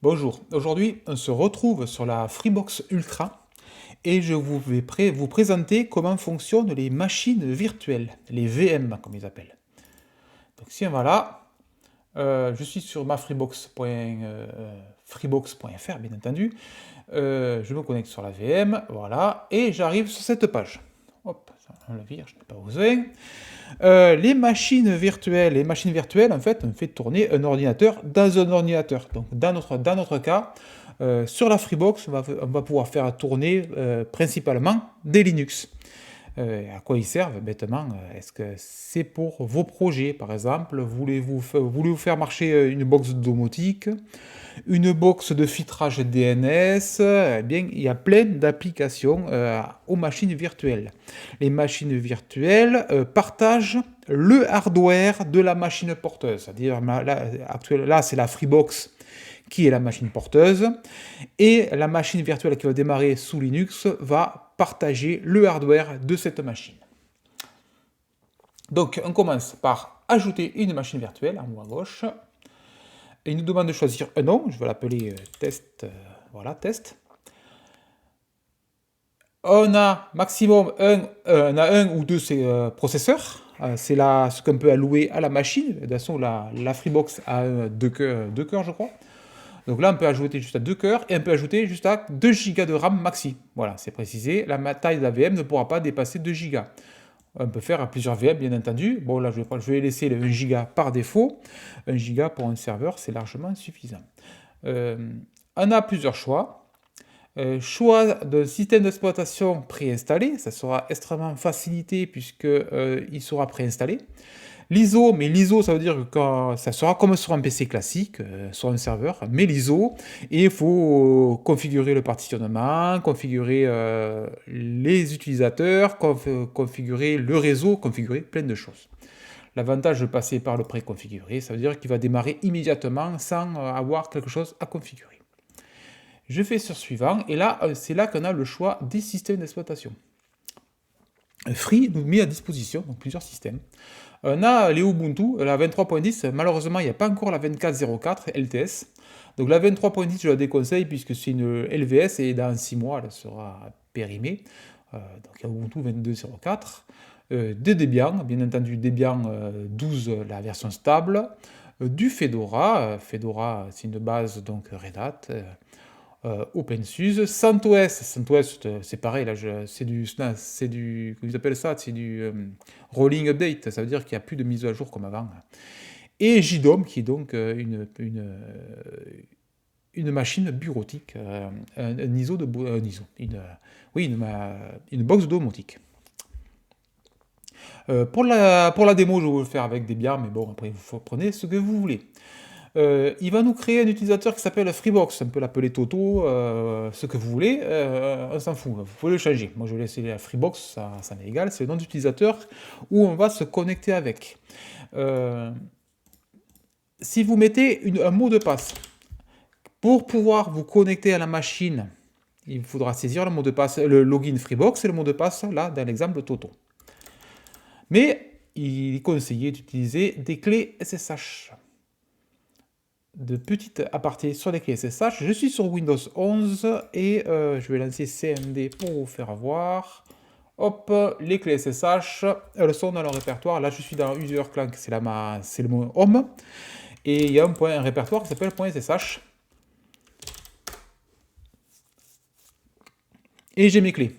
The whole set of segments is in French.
Bonjour, aujourd'hui on se retrouve sur la Freebox Ultra et je vais vous présenter comment fonctionnent les machines virtuelles, les VM comme ils appellent. Donc si on va là, je suis sur ma freebox.fr bien entendu. Je me connecte sur la VM, voilà, et j'arrive sur cette page. Hop, ça, on la vire, je n'ai pas besoin. Les machines virtuelles, en fait, on fait tourner un ordinateur dans un ordinateur. Donc, dans notre cas, sur la Freebox, on va pouvoir faire tourner principalement des Linux. À quoi ils servent? Bêtement, est-ce que c'est pour vos projets, par exemple? Voulez-vous faire marcher une box de domotique, une box de filtrage DNS? Eh bien, il y a plein d'applications aux machines virtuelles. Les machines virtuelles partagent le hardware de la machine porteuse. C'est-à-dire, là, c'est la Freebox qui est la machine porteuse, et la machine virtuelle qui va démarrer sous Linux va partager le hardware de cette machine. Donc on commence par ajouter une machine virtuelle en haut à gauche, et il nous demande de choisir un nom, je vais l'appeler test, voilà, test. On a maximum un ou deux processeurs, c'est là ce qu'on peut allouer à la machine. De toute façon, la Freebox a deux cœurs, je crois. Donc là, on peut ajouter juste à 2 cœurs et on peut ajouter juste à 2 Go de RAM maxi. Voilà, c'est précisé. La taille de la VM ne pourra pas dépasser 2 Go. On peut faire plusieurs VM, bien entendu. Bon, là, je vais laisser le 1 Go par défaut. 1 Go pour un serveur, c'est largement suffisant. On a plusieurs choix. Choix de système d'exploitation préinstallé. Ça sera extrêmement facilité puisqu'il sera préinstallé. L'ISO, mais l'ISO, ça veut dire que ça sera comme sur un PC classique, sur un serveur, mais l'ISO, et il faut configurer le partitionnement, configurer les utilisateurs, configurer le réseau, configurer plein de choses. L'avantage de passer par le préconfiguré, ça veut dire qu'il va démarrer immédiatement sans avoir quelque chose à configurer. Je fais sur suivant, et là, c'est là qu'on a le choix des systèmes d'exploitation. Free nous met à disposition donc plusieurs systèmes. On a les Ubuntu, la 23.10, malheureusement il n'y a pas encore la 24.04 LTS. Donc la 23.10 je la déconseille puisque c'est une LVS et dans 6 mois elle sera périmée. Donc il y a Ubuntu 22.04. Des Debian, bien entendu Debian 12, la version stable. Du Fedora, Fedora c'est une base donc Red Hat. OpenSUSE, CentOS, c'est pareil, là, c'est du, comment ils appellent ça, c'est du rolling update, ça veut dire qu'il n'y a plus de mise à jour comme avant. Et JDOM, qui est donc une machine bureautique, un ISO de une box domotique. Pour la démo, je vais le faire avec Debian, mais bon, après, vous prenez ce que vous voulez. Il va nous créer un utilisateur qui s'appelle Freebox, on peut l'appeler Toto, ce que vous voulez, on s'en fout, vous pouvez le changer. Moi je vais laisser la Freebox, ça m'est égal, c'est le nom d'utilisateur où on va se connecter avec. Si vous mettez un mot de passe, pour pouvoir vous connecter à la machine, il faudra saisir le mot de passe, le login Freebox et le mot de passe là dans l'exemple Toto. Mais il est conseillé d'utiliser des clés SSH. De petites apartés sur les clés SSH. Je suis sur Windows 11 et je vais lancer CMD pour vous faire voir. Hop, les clés SSH, elles sont dans le répertoire. Là, je suis dans User Clank, c'est le mot Home. Et il y a un répertoire qui s'appelle .sh. Et j'ai mes clés.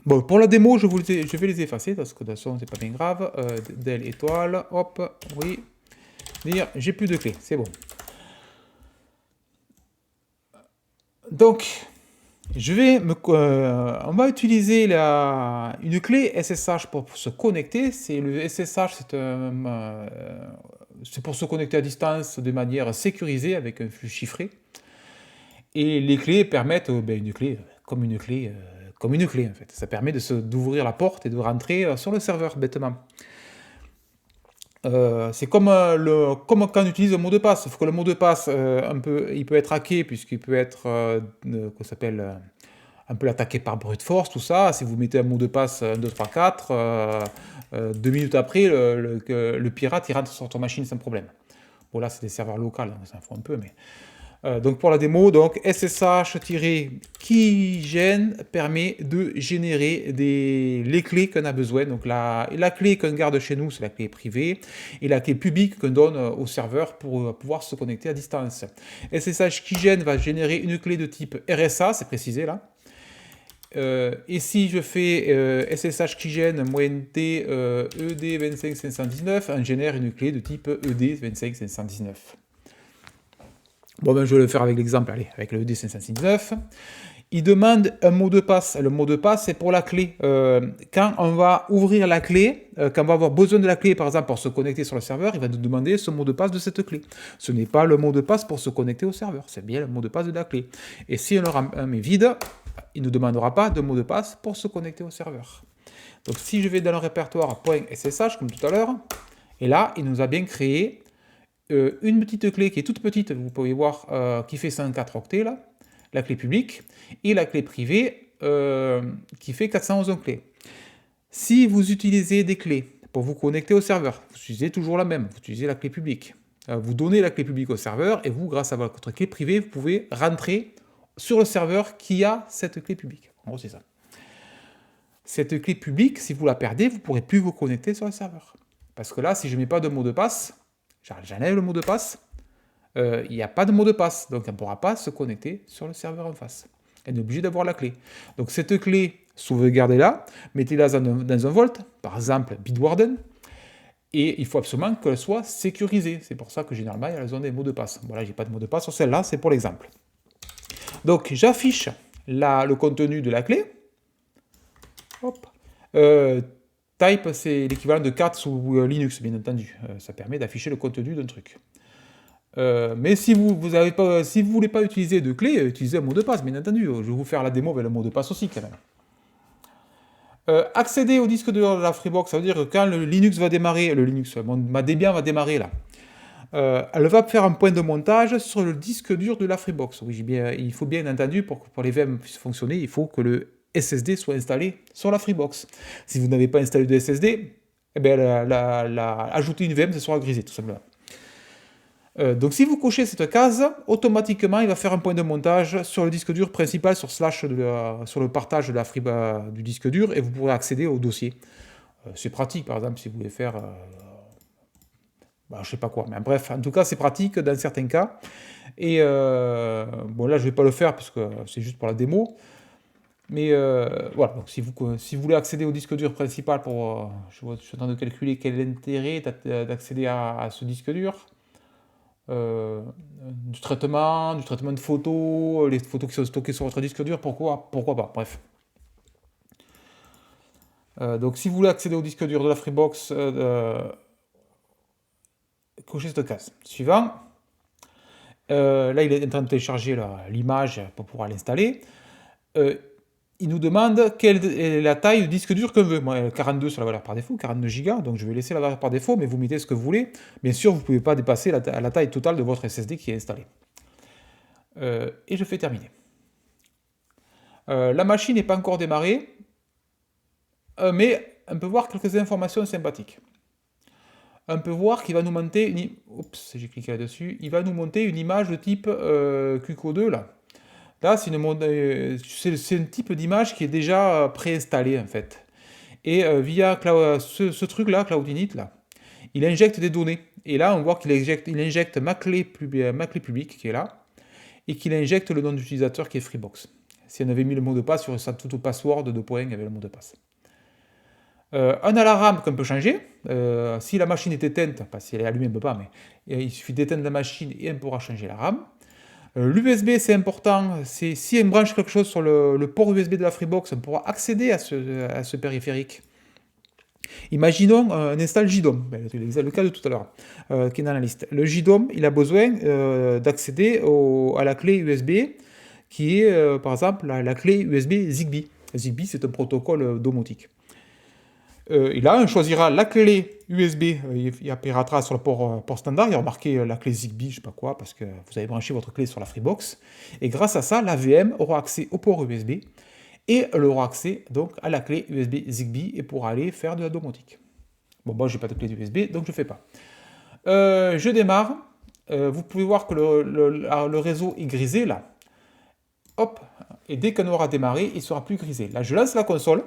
Bon, pour la démo, je vais les effacer parce que de toute façon, c'est pas bien grave. Del étoile, hop, oui. Dire, j'ai plus de clés, c'est bon. Donc, on va utiliser une clé SSH pour se connecter. Le SSH, c'est pour se connecter à distance de manière sécurisée avec un flux chiffré. Et les clés permettent une clé comme une clé en fait. Ça permet d'ouvrir la porte et de rentrer sur le serveur bêtement. C'est comme quand on utilise un mot de passe, sauf que le mot de passe, il peut être hacké puisqu'il peut être, un peu attaqué par brute force, tout ça. Si vous mettez un mot de passe 1, 2, 3, 4, 2 minutes après, le pirate il rentre sur votre machine sans problème. Bon là c'est des serveurs locaux, donc ça s'en fout un peu, mais Donc pour la démo, donc SSH-keygen permet de générer les clés qu'on a besoin. Donc la clé qu'on garde chez nous, c'est la clé privée, et la clé publique qu'on donne au serveur pour pouvoir se connecter à distance. SSH-keygen va générer une clé de type RSA, c'est précisé là. Et si je fais SSH-keygen -t ED25519, on génère une clé de type ED25519. Bon, ben, je vais le faire avec l'exemple, allez, avec le ED569. Il demande un mot de passe. Le mot de passe, c'est pour la clé. Quand on va ouvrir la clé, quand on va avoir besoin de la clé, par exemple, pour se connecter sur le serveur, il va nous demander ce mot de passe de cette clé. Ce n'est pas le mot de passe pour se connecter au serveur, c'est bien le mot de passe de la clé. Et si on le met vide, il ne nous demandera pas de mot de passe pour se connecter au serveur. Donc si je vais dans le répertoire .ssh, comme tout à l'heure, et là, il nous a bien créé une petite clé qui est toute petite, vous pouvez voir, qui fait 104 octets, là, la clé publique, et la clé privée qui fait 411 clés. Si vous utilisez des clés pour vous connecter au serveur, vous utilisez toujours la même, vous utilisez la clé publique. Vous donnez la clé publique au serveur, et vous, grâce à votre clé privée, vous pouvez rentrer sur le serveur qui a cette clé publique. En gros, c'est ça. Cette clé publique, si vous la perdez, vous ne pourrez plus vous connecter sur le serveur. Parce que là, si je ne mets pas de mot de passe, j'enlève le mot de passe, il n'y a pas de mot de passe, donc on ne pourra pas se connecter sur le serveur en face. On est obligé d'avoir la clé. Donc cette clé, sauvegardez-la, mettez-la dans un vault, par exemple Bitwarden, et il faut absolument qu'elle soit sécurisée. C'est pour ça que généralement, elles ont des mots de passe. Voilà, j'ai pas de mot de passe sur celle-là, c'est pour l'exemple. Donc j'affiche le contenu de la clé. Hop. Type, c'est l'équivalent de cat sous Linux, bien entendu. Ça permet d'afficher le contenu d'un truc. Mais si vous ne voulez pas utiliser de clé, utilisez un mot de passe, bien entendu. Je vais vous faire la démo avec le mot de passe aussi, quand même. Accéder au disque dur de la Freebox, ça veut dire que quand le Linux va démarrer, ma Debian va démarrer là, elle va faire un point de montage sur le disque dur de la Freebox. Oui, il faut bien entendu, pour les VM puissent fonctionner, il faut que le SSD soit installé sur la Freebox. Si vous n'avez pas installé de SSD, eh bien, ajouter une VM, ça sera grisé, tout simplement. Donc si vous cochez cette case, automatiquement il va faire un point de montage sur le disque dur principal, sur le partage de du disque dur, et vous pourrez accéder au dossier. C'est pratique, par exemple, si vous voulez faire... je sais pas quoi, mais bref, en tout cas c'est pratique dans certains cas. Et bon, là je vais pas le faire parce que c'est juste pour la démo. Mais voilà, donc si vous voulez accéder au disque dur principal je suis en train de calculer quel est l'intérêt d'accéder à ce disque dur. Du traitement de photos, les photos qui sont stockées sur votre disque dur, pourquoi pas, bref. Donc si vous voulez accéder au disque dur de la Freebox, cochez cette case. Suivant. Là, il est en train de télécharger l'image pour pouvoir l'installer. Il nous demande quelle est la taille du disque dur qu'on veut. Moi, 42 sur la valeur par défaut, 42 Go, donc je vais laisser la valeur par défaut, mais vous mettez ce que vous voulez. Bien sûr, vous ne pouvez pas dépasser la taille totale de votre SSD qui est installé. Et je fais terminer. La machine n'est pas encore démarrée, mais on peut voir quelques informations sympathiques. On peut voir qu'il va nous monter j'ai cliqué là-dessus. Il va nous monter une image de type QCO2 là. Là, c'est un type d'image qui est déjà préinstallé en fait. Et via ce truc-là, Cloud Init, là, il injecte des données. Et là, on voit qu'il injecte ma clé publique qui est là, et qu'il injecte le nom d'utilisateur qui est Freebox. Si on avait mis le mot de passe sur sa tout password de points avec le mot de passe. On a la RAM qu'on peut changer. Si la machine est éteinte, parce qu'elle est allumée, on ne peut pas, mais il suffit d'éteindre la machine et on pourra changer la RAM. L'USB, c'est important. Si on branche quelque chose sur le port USB de la Freebox, on pourra accéder à ce périphérique. Imaginons on installe JDOM, le cas de tout à l'heure, qui est dans la liste. Le JDOM, il a besoin d'accéder à la clé USB, qui est par exemple la clé USB Zigbee. Zigbee, c'est un protocole domotique. Et là, on choisira la clé USB, il apparaîtra sur le port standard, il y a marqué la clé Zigbee, je ne sais pas quoi, parce que vous avez branché votre clé sur la Freebox. Et grâce à ça, la VM aura accès au port USB, et elle aura accès donc à la clé USB Zigbee, et pourra aller faire de la domotique. Bon, moi, j'ai pas de clé USB, donc je ne fais pas. Je démarre, vous pouvez voir que le réseau est grisé là. Hop, et dès qu'on aura démarré, il sera plus grisé. Là, je lance la console.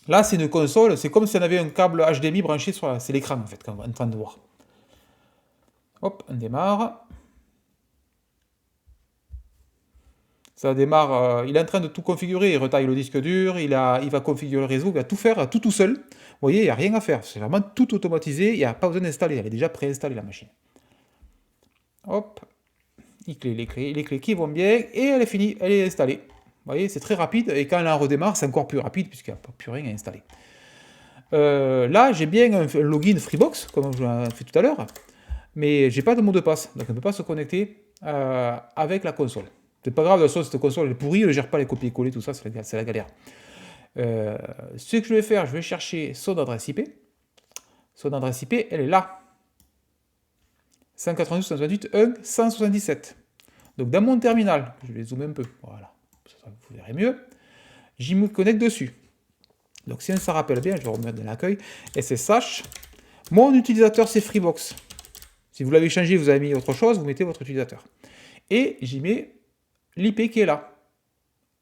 Là, c'est une console, c'est comme si on avait un câble HDMI branché sur c'est l'écran en fait qu'on est en train de voir. Hop, on démarre. Ça démarre, il est en train de tout configurer, il retaille le disque dur, il va configurer le réseau, il va tout faire tout seul. Vous voyez, il n'y a rien à faire, c'est vraiment tout automatisé, il n'y a pas besoin d'installer, elle est déjà préinstallée la machine. Hop, les clés qui vont bien, et elle est finie, elle est installée. Vous voyez, c'est très rapide, et quand elle en redémarre, c'est encore plus rapide, puisqu'il n'y a plus rien à installer. Là, j'ai bien un login Freebox, comme je l'ai fait tout à l'heure, mais j'ai pas de mot de passe, donc on ne peut pas se connecter avec la console. C'est pas grave, de toute façon, cette console elle est pourrie, elle ne gère pas les copier-coller, tout ça, c'est la galère. Ce que je vais faire, je vais chercher son adresse IP. Son adresse IP, elle est là. 192.168.1.177. Donc dans mon terminal, je vais zoomer un peu, voilà, ça vous verrez mieux. J'y me connecte dessus. Donc si on se rappelle bien, je vais remettre dans l'accueil, SSH. Mon utilisateur c'est Freebox. Si vous l'avez changé, vous avez mis autre chose, vous mettez votre utilisateur. Et j'y mets l'IP qui est là.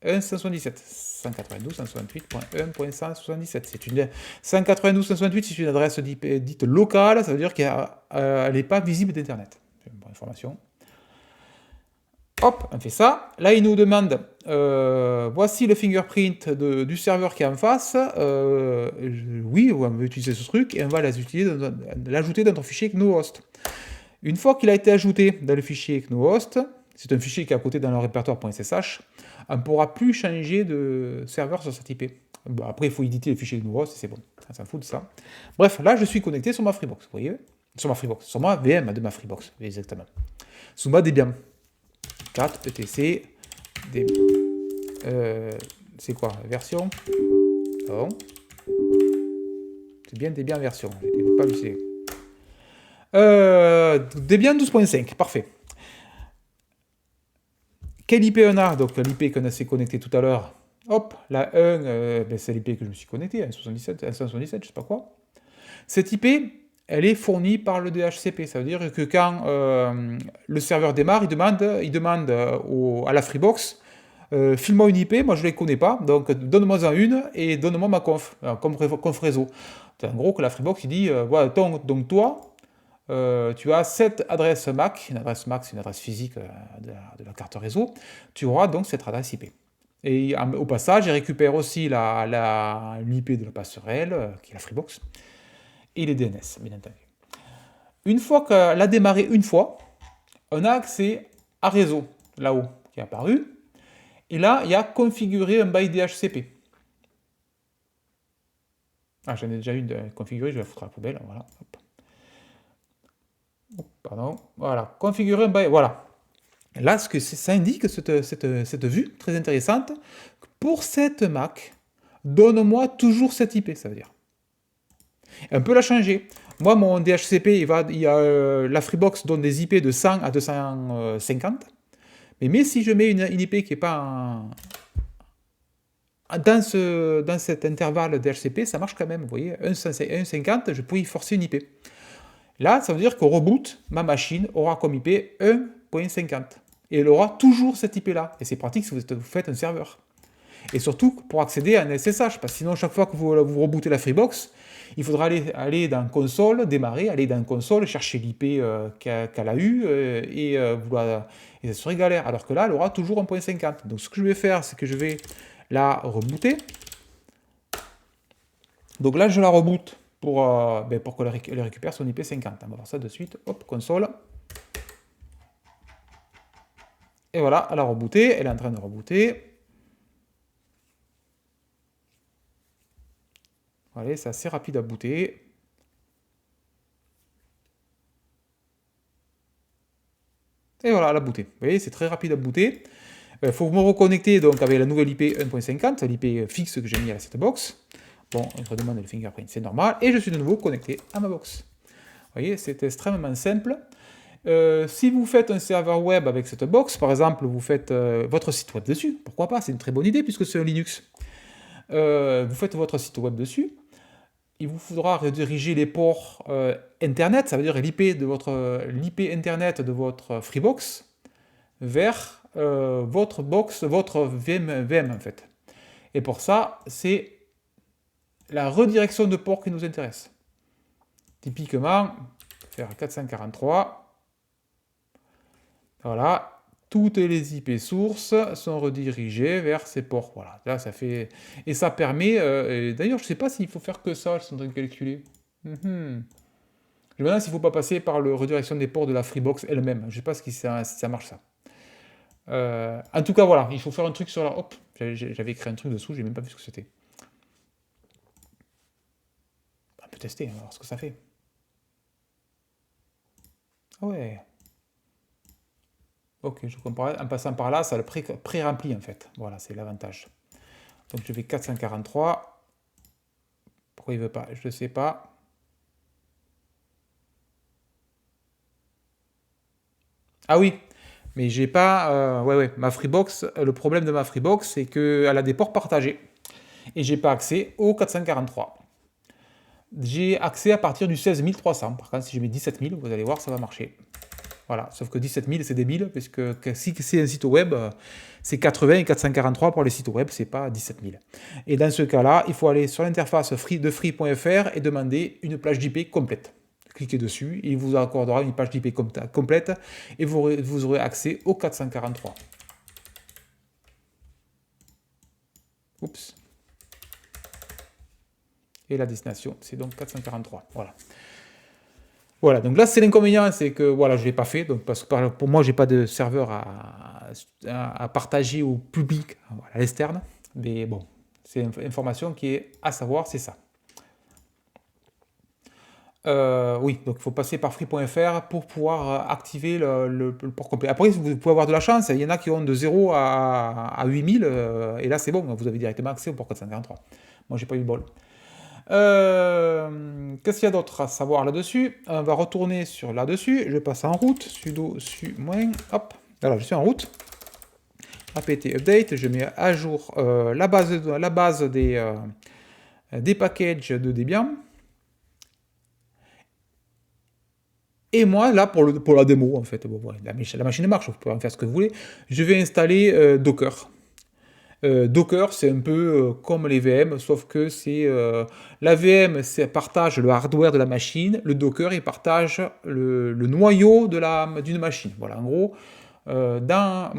1.177. 192.168.1.177. C'est une 192.168, c'est une adresse dite locale, ça veut dire qu'elle n'est pas visible d'Internet. C'est une bonne information. Hop, on fait ça. Là, il nous demande, voici le fingerprint du serveur qui est en face. Oui, on veut utiliser ce truc et on va l'ajouter dans ton fichier GNU-host. Une fois qu'il a été ajouté dans le fichier GNU-host, c'est un fichier qui est à côté dans le répertoire.ssh, on ne pourra plus changer de serveur sur cette IP. Bon, après, il faut éditer le fichier GNU-host, c'est bon, on s'en fout de ça. Bref, là, je suis connecté sur ma Freebox, vous voyez, sur ma VM de ma Freebox, exactement. Sous ma Debian. 4 ETC, c'est quoi, version? Bon. C'est bien Debian version, je n'ai pas vu. Debian 12.5, parfait. Quelle IP on a? Donc l'IP qu'on s'est connecté tout à l'heure. Hop, la 1, c'est l'IP que je me suis connecté, 177, 177, je sais pas quoi. Cette IP, elle est fournie par le DHCP. Ça veut dire que quand le serveur démarre, il demande à la Freebox, file-moi une IP, moi je ne les connais pas, donc donne-moi-en une et donne-moi ma conf, comme conf réseau. C'est en gros que la Freebox, il dit, voilà, donc toi, tu as cette adresse MAC, une adresse MAC c'est une adresse physique de la carte réseau, tu auras donc cette adresse IP. Et au passage, il récupère aussi l'IP de la passerelle, qui est la Freebox, et les DNS, bien entendu. Une fois qu'elle a démarré une fois, on a accès à réseau, là-haut, qui est apparu, et là, il y a configurer un by DHCP. Ah, j'en ai déjà une configurée, je vais la foutre à la poubelle, voilà. Hop. Pardon, voilà, configurer un by, voilà. Là, ce que ça indique, cette vue très intéressante, pour cette Mac, donne-moi toujours cette IP, ça veut dire. On peut la changer. Moi, mon DHCP, la Freebox donne des IP de 100 à 250. Mais si je mets une IP qui n'est pas dans cet intervalle DHCP, ça marche quand même. Vous voyez, 1.50, je peux y forcer une IP. Là, ça veut dire qu'au reboot, ma machine aura comme IP 1.50. Et elle aura toujours cette IP-là. Et c'est pratique si vous faites un serveur. Et surtout pour accéder à un SSH, parce que sinon, chaque fois que vous rebootez la Freebox, il faudra aller dans console, démarrer, aller dans console, chercher l'IP qu'elle a eu, et ça serait galère. Alors que là, elle aura toujours 1.50. Donc ce que je vais faire, c'est que je vais la rebooter. Donc là, je la reboot pour qu'elle récupère son IP 50. On va voir ça de suite. Hop, console. Et voilà, elle a rebooté, elle est en train de rebooter. Voilà, c'est assez rapide à booter. Et voilà, elle a booté. Vous voyez, c'est très rapide à booter. Il faut me reconnecter donc avec la nouvelle IP 1.50, l'IP fixe que j'ai mis à cette box. Bon, il redemande le fingerprint, c'est normal. Et je suis de nouveau connecté à ma box. Vous voyez, c'est extrêmement simple. Si vous faites un serveur web avec cette box, par exemple, vous faites votre site web dessus, pourquoi pas, c'est une très bonne idée puisque c'est un Linux. Vous faites votre site web dessus. il vous faudra rediriger les ports Internet, ça veut dire l'IP Internet de votre Freebox vers votre box, votre VM en fait. Et pour ça, c'est la redirection de port qui nous intéresse. Typiquement, faire 443. Voilà. Toutes les IP sources sont redirigées vers ces ports. Voilà. Là, ça fait... Et ça permet... D'ailleurs, je ne sais pas s'il faut faire que ça, je suis en train de calculer. Je me demande s'il ne faut pas passer par la redirection des ports de la Freebox elle-même. Je ne sais pas si ça marche ça. En tout cas, voilà, il faut faire un truc sur la... Hop, j'avais écrit un truc dessous, j'ai même pas vu ce que c'était. On peut tester, on va voir ce que ça fait. Ah ouais. Ok, je comprends. En passant par là, ça le pré-remplit en fait. Voilà, c'est l'avantage. Donc je vais 443. Pourquoi il veut pas? Je ne sais pas. Ah oui, mais j'ai pas... ouais, ma Freebox, le problème de ma Freebox, c'est qu'elle a des ports partagés. Et j'ai pas accès au 443. J'ai accès à partir du 16 300. Par contre, si je mets 17 000, vous allez voir, ça va marcher. Voilà, sauf que 17 000, c'est débile, parce que si c'est un site web, c'est 80 et 443 pour les sites web, c'est pas 17 000. Et dans ce cas-là, il faut aller sur l'interface de free.fr et demander une plage d'IP complète. Cliquez dessus, il vous accordera une page d'IP complète, et vous aurez accès au 443. Oups. Et la destination, c'est donc 443. Voilà. Voilà, donc là c'est l'inconvénient, c'est que voilà, je ne l'ai pas fait, donc parce que pour moi j'ai pas de serveur à partager au public, à l'externe, mais bon, c'est une information qui est à savoir, c'est ça. Oui, donc il faut passer par free.fr pour pouvoir activer le port complet. Après, vous pouvez avoir de la chance, il y en a qui ont de 0 à 8000, et là c'est bon, vous avez directement accès au port 443. Moi j'ai pas eu le bol. Qu'est-ce qu'il y a d'autre à savoir là-dessus? On va retourner sur là-dessus. Je passe en route. Sudo su moins. Hop. Alors, je suis en route. apt update. Je mets à jour la base des packages de Debian. Et moi, là, pour la démo, en fait, bon, ouais, la machine marche, vous pouvez en faire ce que vous voulez. Je vais installer Docker. Docker, c'est un peu comme les VM, sauf que c'est la VM partage le hardware de la machine, le Docker il partage le noyau d'une machine. Voilà, en gros, là,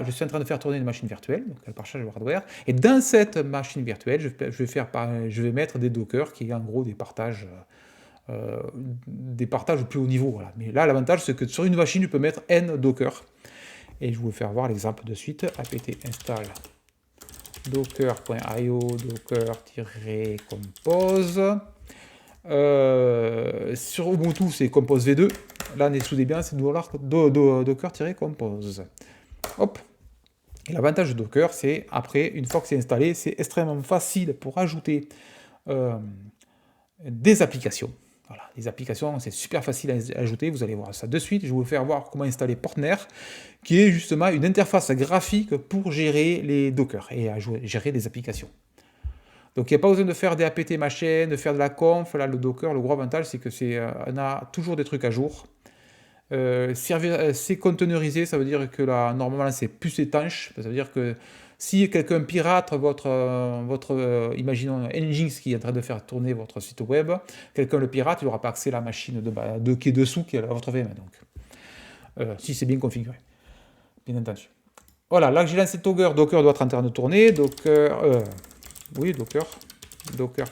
je suis en train de faire tourner une machine virtuelle, donc elle partage le hardware, et dans cette machine virtuelle, je vais mettre des Docker qui est en gros des partages au plus haut niveau. Voilà. Mais là, l'avantage, c'est que sur une machine, je peux mettre N Docker. Et je vais vous faire voir l'exemple de suite. apt install docker.io docker-compose. Sur Ubuntu, c'est compose v2. Là, on est sous Debian, c'est docker-compose. Hop. Et l'avantage de Docker, c'est après, une fois que c'est installé, c'est extrêmement facile pour ajouter des applications. Voilà, les applications, c'est super facile à ajouter, vous allez voir ça de suite. Je vais vous faire voir comment installer Portner, qui est justement une interface graphique pour gérer les Docker et gérer des applications. Donc il n'y a pas besoin de faire des apt machin, de faire de la conf. Là, le Docker, le gros avantage, c'est que on a toujours des trucs à jour. C'est containerisé, ça veut dire que là, normalement, c'est plus étanche. Ça veut dire que si quelqu'un pirate imaginons Nginx qui est en train de faire tourner votre site web, quelqu'un le pirate, il n'aura pas accès à la machine qui est dessous, qui est votre VM. Donc, si c'est bien configuré, bien entendu. Voilà, là que j'ai lancé Docker doit être en train de tourner. Docker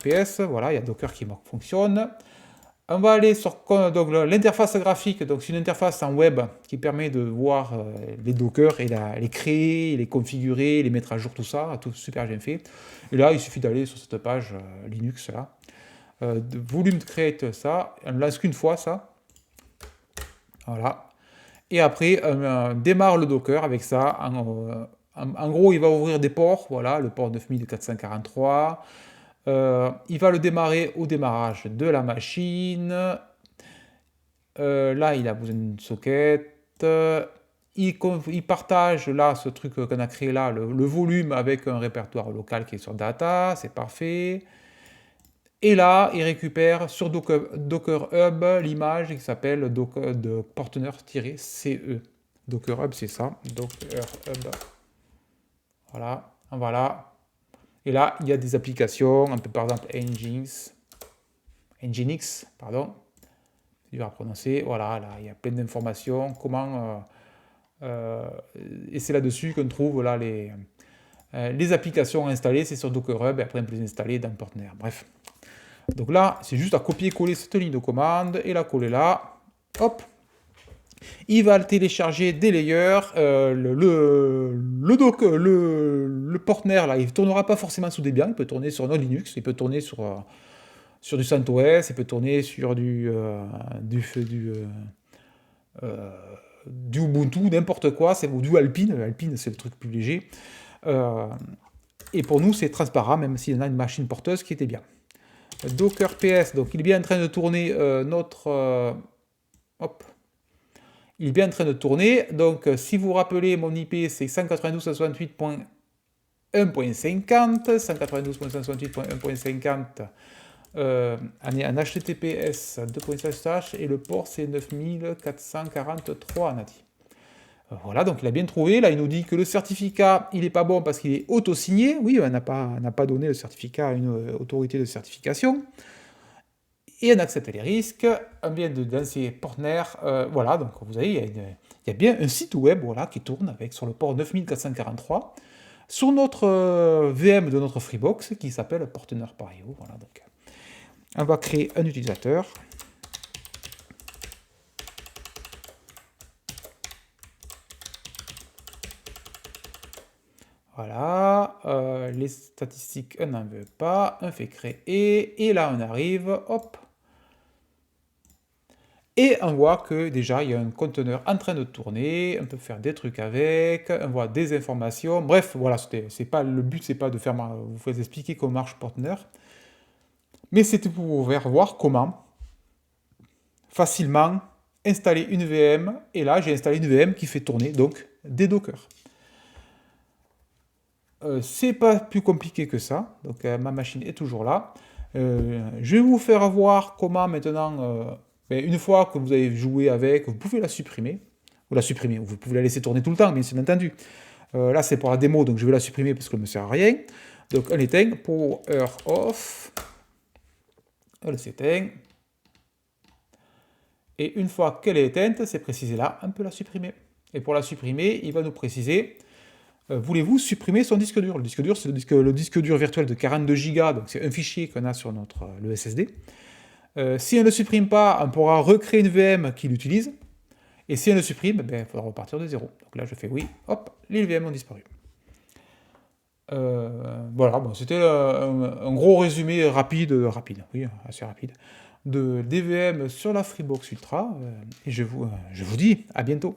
PS, voilà, il y a Docker qui fonctionne. On va aller sur l'interface graphique, donc c'est une interface en web qui permet de voir les Docker et les créer, les configurer, les mettre à jour, tout ça, tout super bien fait. Et là, il suffit d'aller sur cette page Linux là, volume create ça, on ne lance qu'une fois ça, voilà. Et après, on démarre le Docker avec ça. En gros, il va ouvrir des ports, voilà, le port 9443. Il va le démarrer au démarrage de la machine. Là, il a besoin d'une socket. Il partage là ce truc qu'on a créé là, le volume avec un répertoire local qui est sur data, c'est parfait. Et là, il récupère sur Docker Hub l'image qui s'appelle Docker de partner-ce. Docker Hub, c'est ça. Docker Hub. Voilà, voilà. Et là, il y a des applications, un peu par exemple Nginx, pardon. C'est dur à prononcer. Voilà, là, il y a plein d'informations. Et c'est là-dessus qu'on trouve là, les applications installées, c'est sur Docker Hub, et après on peut les installer dans le partenaire. Bref. Donc là, c'est juste à copier-coller cette ligne de commande et la coller là. Hop. Il va télécharger des layers. Le partenaire, là, il ne tournera pas forcément sous Debian. Il peut tourner sur Node Linux, il peut tourner sur du CentOS, il peut tourner sur du Ubuntu, n'importe quoi, ou du Alpine. Alpine, c'est le truc plus léger. Et pour nous, c'est transparent, même s'il y en a une machine porteuse qui était bien. Docker PS, donc il est bien en train de tourner hop. Il est bien en train de tourner. Donc, si vous vous rappelez, mon IP, c'est 192.168.1.50. 192.168.1.50 en HTTPS 2.slash et le port, c'est 9443, on a dit. Voilà, donc il a bien trouvé. Là, il nous dit que le certificat, il n'est pas bon parce qu'il est auto-signé. Oui, on n'a pas donné le certificat à une autorité de certification. Et on accepte les risques. On vient de lancer Portner. Voilà, donc vous voyez, il y a bien un site web voilà, qui tourne sur le port 9443 sur notre VM de notre Freebox qui s'appelle Portner.io. Voilà, donc on va créer un utilisateur. Voilà, les statistiques, on n'en veut pas, on fait créer, et là on arrive, hop, et on voit que déjà il y a un conteneur en train de tourner, on peut faire des trucs avec, on voit des informations, bref, voilà, le but c'est pas de vous expliquer comment marche Portner, mais c'était pour vous faire voir comment facilement installer une VM, et là j'ai installé une VM qui fait tourner donc des Docker. C'est pas plus compliqué que ça, donc ma machine est toujours là. Je vais vous faire voir comment maintenant, une fois que vous avez joué avec, vous pouvez la supprimer, vous pouvez la laisser tourner tout le temps, bien entendu. Là c'est pour la démo, donc je vais la supprimer parce qu'elle ne me sert à rien. Donc on éteint, power off, elle s'éteint. Et une fois qu'elle est éteinte, c'est précisé là, on peut la supprimer. Et pour la supprimer, il va nous préciser voulez-vous supprimer son disque dur? Le disque dur, c'est le disque dur virtuel de 42 Go, donc c'est un fichier qu'on a sur le SSD. Si on ne le supprime pas, on pourra recréer une VM qui l'utilise. Et si on le supprime, il faudra repartir de zéro. Donc là, je fais oui, hop, les VM ont disparu. Voilà, bon, c'était un gros résumé rapide, oui, assez rapide, des VM sur la Freebox Ultra. Et je vous dis à bientôt.